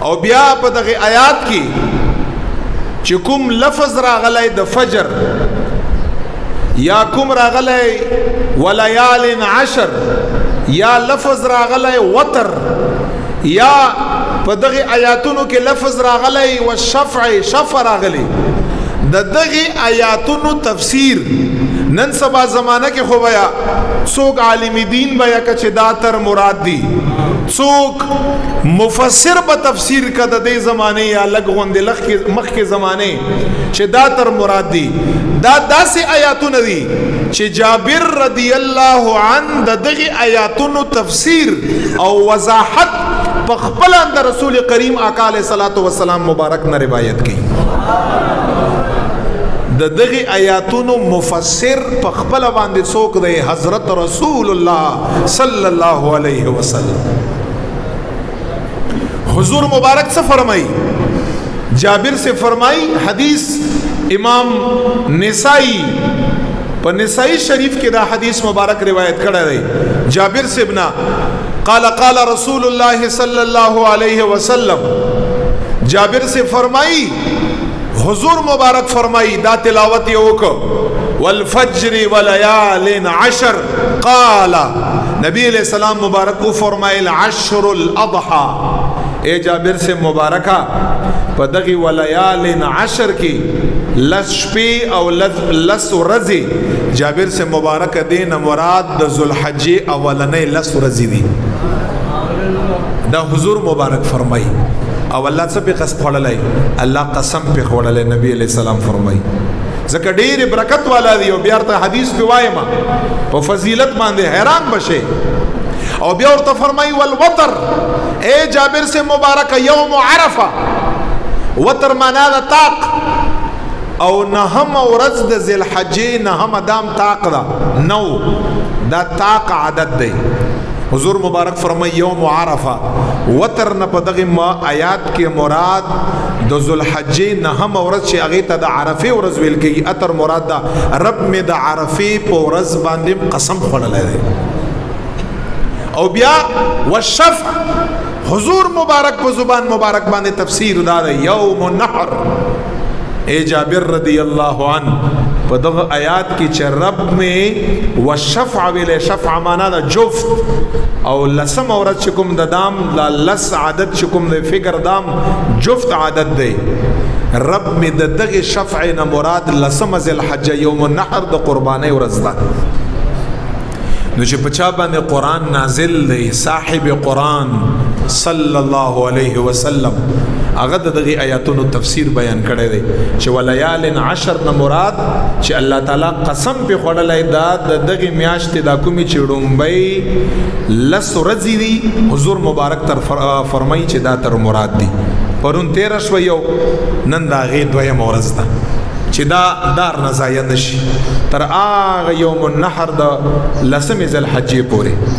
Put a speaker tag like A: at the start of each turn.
A: او بیا په دغه آیات کې چې کوم لفظ راغلی د فجر یا کوم راغلی ولیال عشر یا لفظ راغلی وتر یا په دغه آیاتونو کې لفظ راغلی والشفع شفع راغلی د دغه آیاتونو تفسیر نن سبا زمانہ کې خو بیا څوک عالم دین بیا کچ دا تر مراد دی څوک مفسر په تفسیر کا د دې زمانه یا لګ غوند لخ کې مخ کې زمانه چې دا تر مراد دی دا داسې آیاتونه دي چې جابر رضی الله عنه د دغه آیاتونو تفسیر او وضاحت په خپل اند رسول کریم آقا علیه الصلاۃ والسلام مبارک نه روایت کړي د دغه آیاتونو مفسر په خپل باندې څوک دی حضرت رسول الله صلی الله علیه وسلم حضور مبارک سے فرمائی جابر سے فرمائی حدیث امام نسائی پر نسائی شریف کے دا حدیث مبارک روایت کڑا رہی جابر سے ابنا قال رسول اللہ صلی اللہ علیہ وسلم جابر سے فرمائی حضور مبارک فرمائی دا تلاوت یوکو والفجر ولیال عشر قال نبی علیہ السلام مبارک کو فرمائی العشر الاضحى اے جابر سے مبارکہ پدغی ولیال عشر کی لس شپی او لس رزی جابر سے مبارک دین مراد د ذوالحجہ اولنی لس رزی دی دا حضور مبارک فرمائی او الله څه په قسم خړلای الله قسم په خړلای نبی علیہ السلام فرمای زکه ډیر برکت والا دی او بیا ته حدیث په وایما په فضیلت باندې حیران بشه او بیا ورته فرمای والوتر اے جابر سے مبارک یوم عرفه وتر معنا دا طاق او نهم ورځ د ذل حجې نهم دام طاق دا نو دا طاق عدد دی حضور مبارک فرمائی یوم عرفہ وتر نه په دغه آیات کې مراد د ذوالحجې نهم ورځ چې هغه ته د عرفه ورځ ویل کېږي اتر مراد دا رب می د عرفه په ورځ باندې قسم خورلای دی او بیا والشفع حضور مبارک په زبان مبارک باندې تفسیر دا دی یوم النحر اے جابر رضی اللہ عنہ په دغه آیات کې چې رب میں والشفع ویل شفع معنا دا جفت او لسم اورت چکم د دام لا لس عدد چکم د فکر دام جفت عدد دی رب میں د دغه شفع نه مراد لسم ذل حج یوم النحر د قربانی ورځ ده نو چې پچا باندې قران نازل دی صاحب قران صلی الله علیه وسلم هغه دغه آیاتونو تفسیر بیان کړی دی چې ولیال عشر نه مراد چې الله تعالی قسم په خړلای دا دغه میاشت دا کومي چې ډومبۍ لس ورځې دی حضور مبارک تر فرمایي چې دا تر مراد دی پرون 13 شو یو نن دا غي دویم ورځ ده چې دا دار نه ضایع نشي تر هغه یوم النحر د لسم ذل حجې پورې